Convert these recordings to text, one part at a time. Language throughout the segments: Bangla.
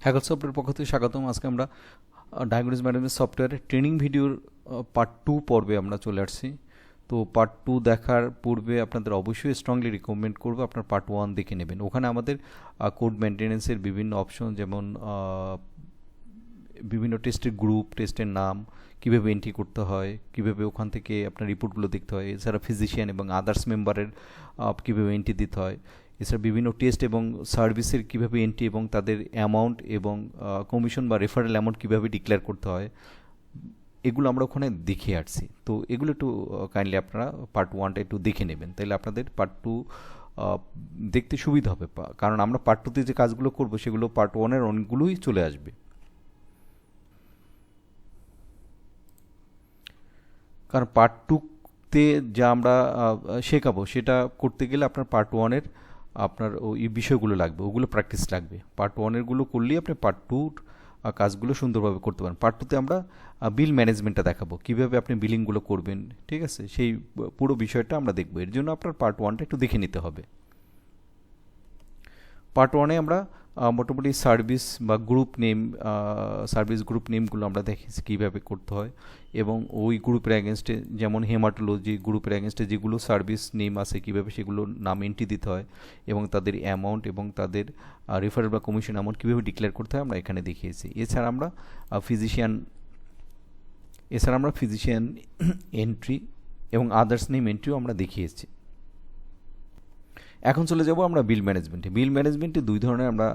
হ্যাকল সফটওয়্যার পক্ষ থেকে স্বাগতম। আজকে আমরা ডায়াগনোস ম্যানেজমেন্ট সফটওয়্যারের ট্রেনিং ভিডিওর পার্ট 2 পর্বে আমরা চলে আসছি। তো পার্ট 2 দেখার পূর্বে আপনাদের অবশ্যই স্ট্রংলি রিকমেন্ড করবো আপনার পার্ট 1 দেখে নেবেন। ওখানে আমাদের কোড মেনটেন্যান্সের বিভিন্ন অপশন, যেমন বিভিন্ন টেস্টের গ্রুপ, টেস্টের নাম, কীভাবে এন্ট্রি করতে হয়, কীভাবে ওখান থেকে আপনার রিপোর্টগুলো দেখতে হয়, এছাড়া ফিজিশিয়ান এবং আদার্স মেম্বারের কীভাবে এন্ট্রি দিতে হয়, এছাড়া বিভিন্ন টেস্ট এবং সার্ভিসের কীভাবে এন্ট্রি এবং তাদের অ্যামাউন্ট এবং কমিশন বা রেফারেল অ্যামাউন্ট কীভাবে ডিক্লেয়ার করতে হয়, এগুলো আমরা ওখানে দেখে আসছি। তো এগুলো একটু কাইন্ডলি আপনারা পার্ট 1টা একটু দেখে নেবেন, তাহলে আপনাদের পার্ট 2 দেখতে সুবিধা হবে, কারণ আমরা পার্ট 2তে যে কাজগুলো করবো সেগুলো পার্ট 1-এর অনেকগুলোই চলে আসবে। কারণ পার্ট 2তে যা আমরা শেখাবো সেটা করতে গেলে আপনার পার্ট 1-এর আপনার ওই বিষয়গুলো লাগবে, ওগুলো প্র্যাকটিস লাগবে। পার্ট 1-এরগুলো করলেই আপনি পার্ট 2-র কাজগুলো সুন্দরভাবে করতে পারেন। পার্ট 2তে আমরা বিল ম্যানেজমেন্টটা দেখাবো, কীভাবে আপনি বিলিংগুলো করবেন, ঠিক আছে, সেই পুরো বিষয়টা আমরা দেখবো। এর জন্য আপনার পার্ট 1টা একটু দেখে নিতে হবে। পার্ট 1-এ আমরা মোটামুটি সার্ভিস বা গ্রুপ নেম, সার্ভিস গ্রুপ নেমগুলো আমরা দেখেছি কীভাবে করতে হয়, এবং ওই গ্রুপের অ্যাগেনস্টে যেমন হেমাটোলজি গ্রুপের অ্যাগেনস্টে যেগুলো সার্ভিস নেম আছে কীভাবে সেগুলো নাম এন্ট্রি দিতে হয়, এবং তাদের অ্যামাউন্ট এবং তাদের রেফারেল বা কমিশন অ্যামাউন্ট কীভাবে ডিক্লেয়ার করতে হয় আমরা এখানে দেখিয়েছি। এছাড়া আমরা ফিজিশিয়ান এন্ট্রি এবং আদার্স নেম এন্ট্রিও আমরা দেখিয়েছি। এখন চলে যাব আমরা বিল ম্যানেজমেন্টে। বিল ম্যানেজমেন্টে দুই ধরনের আমরা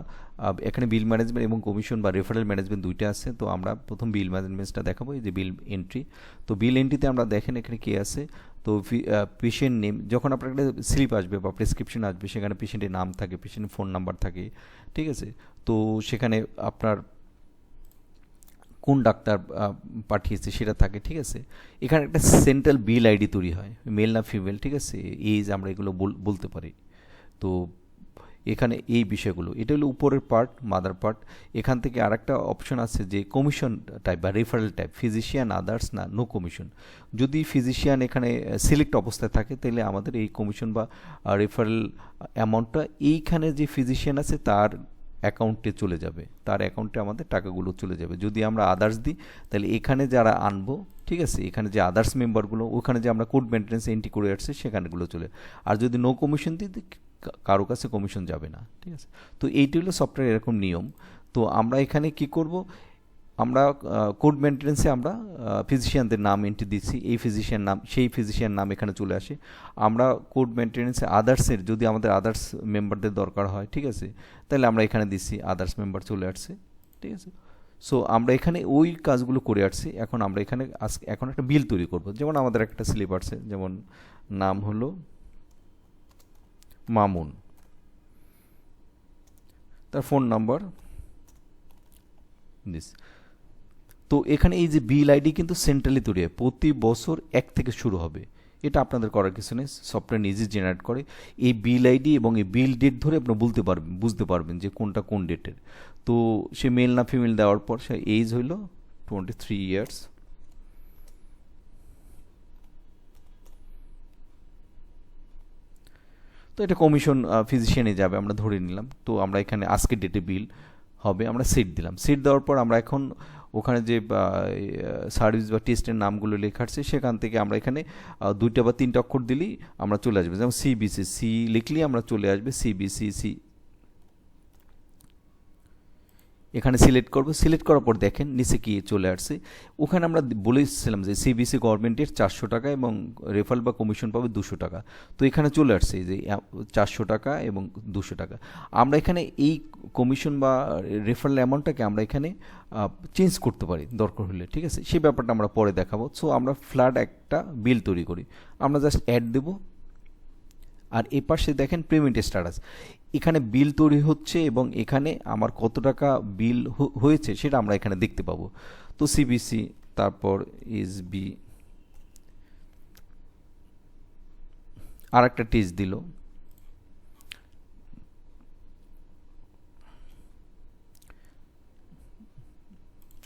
এখানে বিল ম্যানেজমেন্ট এবং কমিশন বা রেফারেল ম্যানেজমেন্ট দুইটা আছে। তো আমরা প্রথম বিল ম্যানেজমেন্টটা দেখাবো, এই যে বিল এন্ট্রি। তো বিল এন্ট্রিতে আমরা দেখেন এখানে কে আছে। তো পেশেন্ট নেম, যখন আপনার একটা স্লিপ আসবে বা প্রেসক্রিপশন আসবে সেখানে পেশেন্টের নাম থাকে, পেশেন্টের ফোন নাম্বার থাকে, ঠিক আছে। তো সেখানে আপনার কোন ডাক্তার পাঠিয়েছে সেটা থাকে, ঠিক আছে। এখানে একটা সেন্ট্রাল বিল আইডি তৈরি হয়, মেল না ফিমেল, ঠিক আছে, এজ আমরা এগুলো বলতে পারি। তো এখানে এই বিষয়গুলো, এটা হলো উপরের পার্ট, মাদার পার্ট। এখান থেকে আরেকটা অপশন আছে যে কমিশন টাইপ বা রেফারেল টাইপ, ফিজিশিয়ান, আদার্স না নো কমিশন। যদি ফিজিশিয়ান এখানে সিলেক্ট অবস্থায় থাকে তাহলে আমাদের এই কমিশন বা রেফারেল অ্যামাউন্টটা এইখানে যে ফিজিশিয়ান আছে তার অ্যাকাউন্টে চলে যাবে, তার অ্যাকাউন্টে আমাদের টাকাগুলো চলে যাবে। যদি আমরা আদার্স দিই তাহলে এখানে যারা আনবো, ঠিক আছে, এখানে যে আদার্স মেম্বারগুলো, ওখানে যে আমরা কোড মেনটেন্যান্স এন্ট্রি করে আসছে সেখানেগুলো চলে। আর যদি নো কমিশন দিই কারো কাছে কমিশন যাবে না, ঠিক আছে। তো এইটি হলো সফটওয়্যার এরকম নিয়ম। তো আমরা এখানে কি করব, আমরা কোড মেনটেন্যান্সে আমরা ফিজিশিয়ানদের নাম এন্ট্রি দিচ্ছি, এই ফিজিশিয়ান নাম, সেই ফিজিশিয়ান নাম এখানে চলে আসে। আমরা কোড মেনটেন্যান্সে আদার্সের, যদি আমাদের আদার্স মেম্বারদের দরকার হয়, ঠিক আছে, তাহলে আমরা এখানে দিচ্ছি, আদার্স মেম্বার চলে আসছে, ঠিক আছে। সো আমরা এখানে ওই কাজগুলো করে আসছি। এখন আমরা এখানে এখন একটা বিল তৈরি করব। যেমন আমাদের একটা স্লিপ আছে, যেমন নাম হলো মামুন, তার ফোন নাম্বার দিস। তো এখানে এই যে বিল আইডি কিন্তু সেন্ট্রালি তৈরি হয়, প্রতি বছর 1 থেকে শুরু হবে। এটা আপনাদের করার কিছু নেই, সফটওয়্যার নিজে জেনারেট করে। এই বিল আইডি এবং এই বিল ডেট ধরে আপনি বুঝতে পারবেন যে কোনটা কোন ডেটের। তো সে মেল না ফিমেল দেওয়ার পর সে এজ হইল 23 ইয়ার্স। তো এটা কমিশন ফিজিশিয়ানে যাবে আমরা ধরে নিলাম। তো আমরা এখানে আজকের ডেটে বিল হবে, আমরা সিট দিলাম। সিট দেওয়ার পর আমরা এখন ওখানে যে সার্ভিস বা টেস্টের নামগুলো লেখা আছে সেখান থেকে আমরা এখানে 2টা বা 3টা অক্ষর দিলেই আমরা চলে আসবে। যেমন সিবিসি, সি লিখলেই আমরা চলে আসবে সিবিসি। এখানে সিলেক্ট করব, সিলেক্ট করার পর দেখেন নিচে কি চলে আসছে। ওখানে আমরা বলেছিলাম যে সিবিসি গভর্নমেন্টের 400 টাকা এবং রেফারেল বা কমিশন পাবে 200 টাকা। তো এখানে চলে আসছে যে 400 টাকা এবং 200 টাকা। আমরা এখানে এই কমিশন বা রেফারেল অ্যামাউন্টটাকে আমরা এখানে চেঞ্জ করতে পারি দরকার হলে, ঠিক আছে, সেই ব্যাপারটা আমরা পরে দেখাবো। সো আমরা ফ্ল্যাট একটা বিল তৈরি করি, আমরা জাস্ট অ্যাড দেবো। আর এ পাশে দেখেন পেমেন্ট স্ট্যাটাস, এখানে বিল তৈরি হচ্ছে এবং এখানে আমার কত টাকা বিল হয়েছে সেটা আমরা এখানে দেখতে পাবো। তো সিবিসি, তারপর এসবি, আর একটা টেস্ট দিল,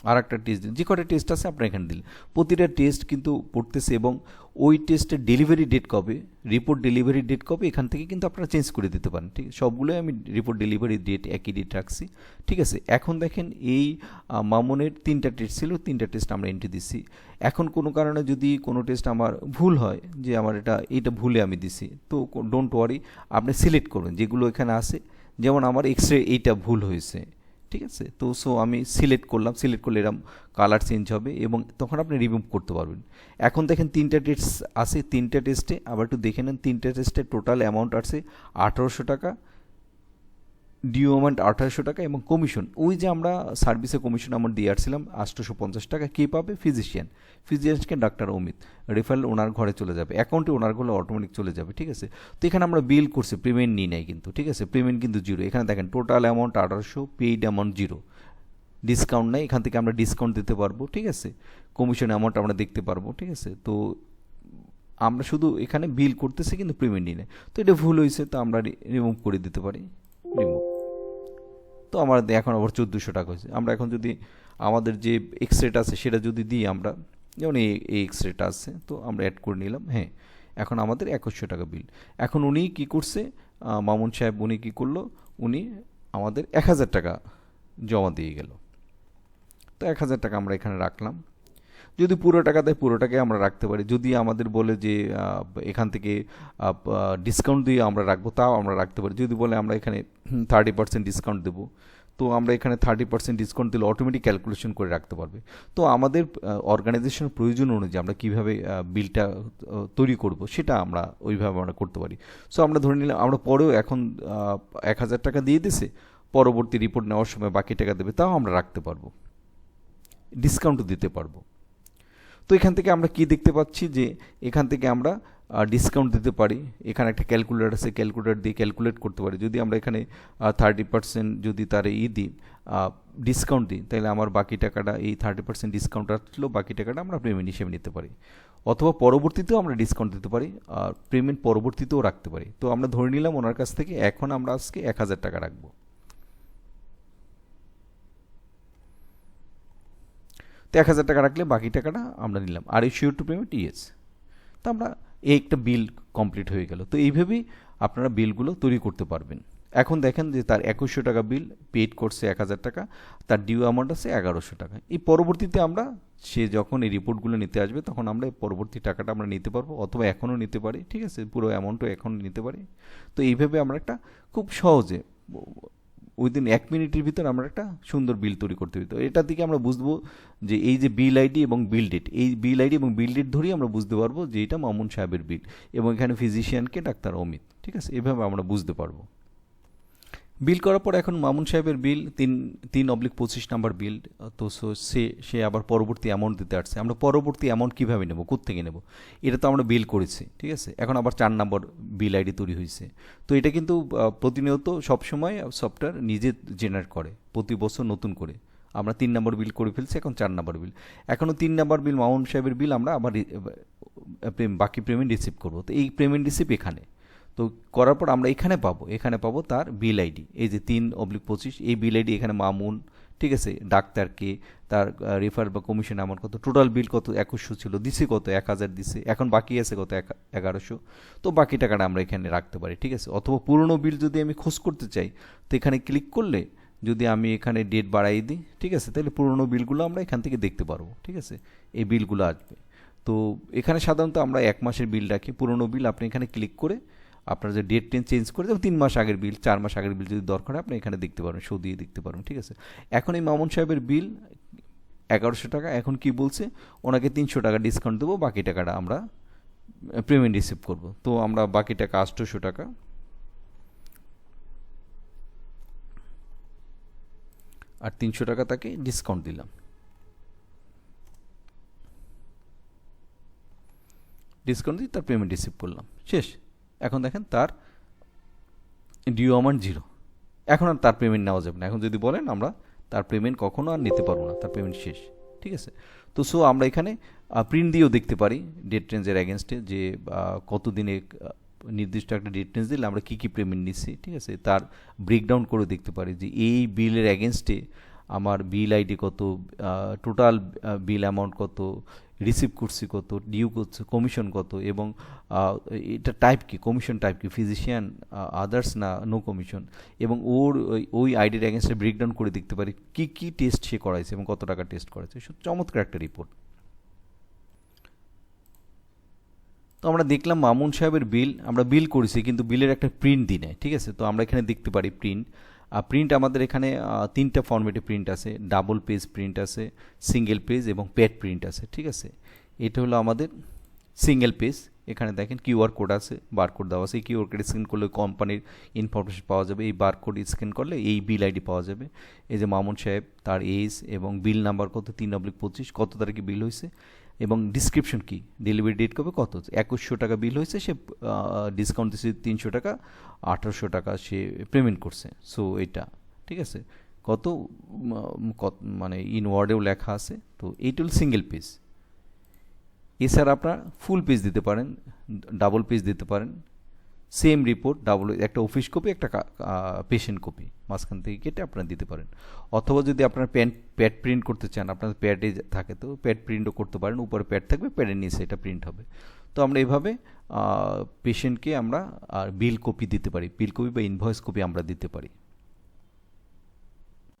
আর একটা টেস্ট দিন, যে কটা টেস্ট আছে আপনার এখানে দিলেন, প্রতিটা টেস্ট কিন্তু পড়তেছে এবং ওই টেস্টের ডেলিভারি ডেট কবে, রিপোর্ট ডেলিভারি ডেট কবে, এখান থেকে কিন্তু আপনারা চেঞ্জ করে দিতে পারেন। ঠিক আছে, সবগুলোই আমি রিপোর্ট ডেলিভারি ডেট একই ডেট রাখছি। ঠিক আছে, এখন দেখেন এই মামুনের 3টা টেস্ট ছিল, 3টা টেস্ট আমরা এন্ট্রি দিচ্ছি। এখন কোনো কারণে যদি কোনো টেস্ট আমার ভুল হয়, যে আমার এইটা ভুলে আমি দিছি, তো ডোন্ট ওয়ারি, আপনি সিলেক্ট করুন যেগুলো এখানে আছে। যেমন আমার এক্সরে এইটা ভুল হয়েছে, ঠিক আছে, তো সো আমি সিলেক্ট করলাম, সিলেক্ট করলে এরকম কালার চেঞ্জ হবে এবং তখন আপনি রিমুভ করতে পারবেন। এখন দেখেন 3টা টেস্ট আছে, 3টা টেস্টে আবার একটু দেখে নেন, 3টা টেস্টে টোটাল অ্যামাউন্ট আছে 1800 টাকা, ডিউ অ্যামাউন্ট 1800 টাকা এবং কমিশন, ওই যে আমরা সার্ভিসে কমিশন অ্যামাউন্ট দিয়ে আসছিলাম 850 টাকা। কে পাবে? ফিজিশিয়ানকে ডাক্তার অমিত, রেফারেল ওনার ঘরে চলে যাবে, অ্যাকাউন্টে ওনার ঘরে অটোমেটিক চলে যাবে। ঠিক আছে, তো এখানে আমরা বিল করছি, পেমেন্ট নিই নাই কিন্তু। ঠিক আছে, পেমেন্ট কিন্তু জিরো। এখানে দেখেন total amount 1800, paid amount zero, discount নেই, এখান থেকে আমরা ডিসকাউন্ট দিতে পারবো। ঠিক আছে, কমিশন অ্যামাউন্ট আমরা দেখতে পারবো। ঠিক আছে, তো আমরা শুধু এখানে বিল করতেছি কিন্তু পেমেন্ট নিই না, তো এটা ভুল হয়েছে, তো আমরা রিমুভ করে দিতে পারি, রিমুভ। তো আমার এখন আবার 1400 টাকা হয়েছে। আমরা এখন যদি আমাদের যে এক্সরেটা আছে সেটা যদি দিই আমরা, যেমন এই এক্সরেটা আছে, তো আমরা অ্যাড করে নিলাম। হ্যাঁ, এখন আমাদের 2100 টাকা বিল। এখন উনি কি করছে, মামুন সাহেব উনি কি করলো, উনি আমাদের 1000 টাকা জমা দিয়ে গেল। তো 1000 টাকা আমরা এখানে রাখলাম। যদি পুরো টাকা দেয় পুরো টাকাই আমরা রাখতে পারি, যদি আমাদের বলে যে এখান থেকে ডিসকাউন্ট দিয়ে আমরা রাখবো, তাও আমরা রাখতে পারি। যদি বলে আমরা এখানে 30% ডিসকাউন্ট দেবো, তো আমরা এখানে 30% ডিসকাউন্ট দিলে অটোমেটিক ক্যালকুলেশন করে রাখতে পারবে। তো আমাদের অর্গানাইজেশনের প্রয়োজন অনুযায়ী আমরা কীভাবে বিলটা তৈরি করব সেটা আমরা ওইভাবে আমরা করতে পারি। সো আমরা ধরে নিলাম আমরা পরেও এখন 1000 টাকা দিয়ে দিছে, পরবর্তী রিপোর্ট নেওয়ার সময় বাকি টাকা দেবে, তাও আমরা রাখতে পারবো, ডিসকাউন্টও দিতে পারবো। তো এখান থেকে আমরা কি দেখতে পাচ্ছি, যে এখান থেকে আমরা ডিসকাউন্ট দিতে পারি। এখানে একটা ক্যালকুলেটর আছে, ক্যালকুলেটর দিয়ে ক্যালকুলেট করতে পারি। যদি আমরা এখানে 30% যদি তার দিই, ডিসকাউন্ট দিই, তাহলে আমার বাকি টাকাটা, এই 30% ডিসকাউন্ট আসলো, বাকি টাকাটা আমরা পেমেন্ট হিসেবে নিতে পারি। অথবা পরবর্তীতেও আমরা ডিসকাউন্ট দিতে পারি, আর পেমেন্ট পরবর্তীতেও রাখতে পারি। তো আমরা ধরে নিলাম ওনার কাছ থেকে এখন আমরা আজকে 1000 টাকা রাখবো। তো 1000 টাকা রাখলে বাকি টাকাটা আমরা নিলাম। আর এই শিওর টু পেমেন্ট, ইয়েস। তো আমরা এই একটা বিল কমপ্লিট হয়ে গেল। তো এইভাবেই আপনারা বিলগুলো তৈরি করতে পারবেন। এখন দেখেন যে তার 2100 টাকা বিল পেইড করছে 1000 টাকা, তার ডিউ অ্যামাউন্ট আছে 1100 টাকা। এই পরবর্তীতে আমরা সে যখন এই রিপোর্টগুলো নিতে আসবে তখন আমরা পরবর্তী টাকাটা আমরা নিতে পারবো, অথবা এখনও নিতে পারি। ঠিক আছে, পুরো অ্যামাউন্টও এখন নিতে পারি। তো এইভাবে আমরা একটা খুব সহজে উইদিন 1 মিনিটের ভিতর আমরা একটা সুন্দর বিল তৈরি করতে পারি। তো এটার দিকে আমরা বুঝবো যে এই যে বিল আইডি এবং বিল ডেট, এই বিল আইডি এবং বিল ডেট ধরেই আমরা বুঝতে পারবো যে এটা মামুন সাহেবের বিল, এবং এখানে ফিজিশিয়ানকে ডাক্তার অমিত। ঠিক আছে, এভাবে আমরা বুঝতে পারবো। বিল করার পর এখন মামুন সাহেবের বিল 3/25 নাম্বার বিল। তো সে আবার পরবর্তী অ্যামাউন্ট দিতে আসছে। আমরা পরবর্তী অ্যামাউন্ট কীভাবে নেব, কোত্থেকে নেব, এটা তো আমরা বিল করেছি। ঠিক আছে, এখন আবার 4 নম্বর বিল আইডি তৈরি হয়েছে। তো এটা কিন্তু প্রতিনিয়ত সবসময় সফটওয়্যার নিজে জেনারেট করে, প্রতি বছর নতুন করে। আমরা 3 নম্বর বিল করে ফেলছি, এখন 4 নম্বর বিল। এখনও 3 নম্বর বিল মামুন সাহেবের বিল আমরা আবার বাকি পেমেন্ট রিসিভ করবো। তো এই পেমেন্ট রিসিভ এখানে তো করার পর আমরা এখানে পাবো তার বিল আইডি, এই যে 3/25, এই বিল আইডি এখানে মামুন। ঠিক আছে, ডাক্তারকে তার রেফার বা কমিশন আমার কত, টোটাল বিল কত 2100 ছিল, দিছে কত 1000 দিছে, এখন বাকি আছে কত 1100। তো বাকি টাকাটা আমরা এখানে রাখতে পারি। ঠিক আছে, অথবা পুরনো বিল যদি আমি খোঁজ করতে চাই, তো এখানে ক্লিক করলে যদি আমি এখানে ডেট বাড়াই দিই, ঠিক আছে, তাহলে পুরনো বিলগুলো আমরা এখান থেকে দেখতে পারবো। ঠিক আছে, এই বিলগুলো আসবে। তো এখানে সাধারণত আমরা 1 মাসের বিল রাখি। পুরনো বিল আপনি এখানে ক্লিক করে আপনার যে ডেট চেঞ্জ করে, যেমন 3 মাস আগের বিল, 4 মাস আগের বিল যদি দরকার হয় আপনি এখানে দেখতে পারবেন, শো দিয়ে দেখতে পারবেন। ঠিক আছে, এখন এই মামুন সাহেবের বিল 1100 টাকা। এখন কি বলছে, ওনাকে 300 টাকা ডিসকাউন্ট দেবো, বাকি টাকাটা আমরা পেমেন্ট রিসিভ করব। তো আমরা বাকি টাকা 800 টাকা আর 300 টাকা তাকে ডিসকাউন্ট দিলাম। ডিসকাউন্ট দিয়ে তার পেমেন্ট রিসিভ করলাম, শেষ। এখন দেখেন তার ডিউ অ্যামাউন্ট 0। এখন আর তার পেমেন্ট নেওয়া যাবে না। এখন যদি বলেন আমরা তার পেমেন্ট কখনো আর নিতে পারবো না, তার পেমেন্ট শেষ। ঠিক আছে, তো সো আমরা এখানে প্রিন্ট দিয়েও দেখতে পারি ডেট রেঞ্জের অ্যাগেনস্টে, যে কতদিনে নির্দিষ্ট একটা ডেট রেঞ্জ দিলে আমরা কী কী পেমেন্ট নিচ্ছি। ঠিক আছে, তার ব্রেকডাউন করে দেখতে পারি যে এই বিলের অ্যাগেনস্টে আমার বিল আইডি কত, টোটাল বিল অ্যামাউন্ট কত, রিসিভ করছি কত, ডিউ করছে কমিশন কত, এবং এটা টাইপ কি, কমিশন টাইপ কি, ফিজিশিয়ান, আদার্স না নো কমিশন, এবং ওই আইডির অ্যাগেন্স্টে ব্রেকডাউন করে দেখতে পারি কি কি টেস্ট সে করাইছে এবং কত টাকা টেস্ট করাইছে। চমৎকার একটা রিপোর্ট। তো আমরা দেখলাম মামুন সাহেবের বিল আমরা বিল করেছি, কিন্তু বিলের একটা প্রিন্ট দিই নাই, ঠিক আছে। তো আমরা এখানে দেখতে পারি প্রিন্ট আমাদের এখানে তিনটা ফরম্যাটে প্রিন্ট আছে, ডাবল পেজ প্রিন্ট আছে, সিঙ্গেল পেজ এবং প্যাড প্রিন্ট আছে, ঠিক আছে। এটা হলো আমাদের সিঙ্গেল পেজ। এখানে দেখেন কিউআর কোড আছে, বারকোড দেওয়া আছে, এই কিউআর কোড স্ক্যান করলে কোম্পানির ইনফরমেশন পাওয়া যাবে, এই বারকোড স্ক্যান করলে এই বিল আইডি পাওয়া যাবে। এই যে মামুন সাহেব, তার এজ এবং বিল নাম্বার কত, 3/25, কত তারিখে বিল হয়েছে, এবং ডিসক্রিপশন কি, ডেলিভারি ডেট কবে, কত, 2100 টাকা বিল হয়েছে, সে ডিসকাউন্ট দিচ্ছে 300 টাকা, 1800 টাকা সে পেমেন্ট করছে। সো এটা ঠিক আছে, কত মানে ইনওয়ার্ডেও লেখা আছে। তো এইটা হল সিঙ্গেল পেজ। এছাড়া আপনারা ফুল পেজ দিতে পারেন, ডাবল পেজ দিতে পারেন, সেম রিপোর্ট ডাবল, একটা অফিস কপি, একটা পেশেন্ট কপি, মাঝখান থেকে কেটে আপনারা দিতে পারেন। অথবা যদি আপনার প্যাড প্রিন্ট করতে চান, আপনার প্যাডে থাকে তো প্যাড প্রিন্টও করতে পারেন, উপরে প্যাড থাকবে, প্যাডের নিচে এটা প্রিন্ট হবে। তো আমরা এভাবে পেশেন্টকে আমরা আর বিল কপি দিতে পারি, বিল কপি বা ইনভয়েস কপি আমরা দিতে পারি।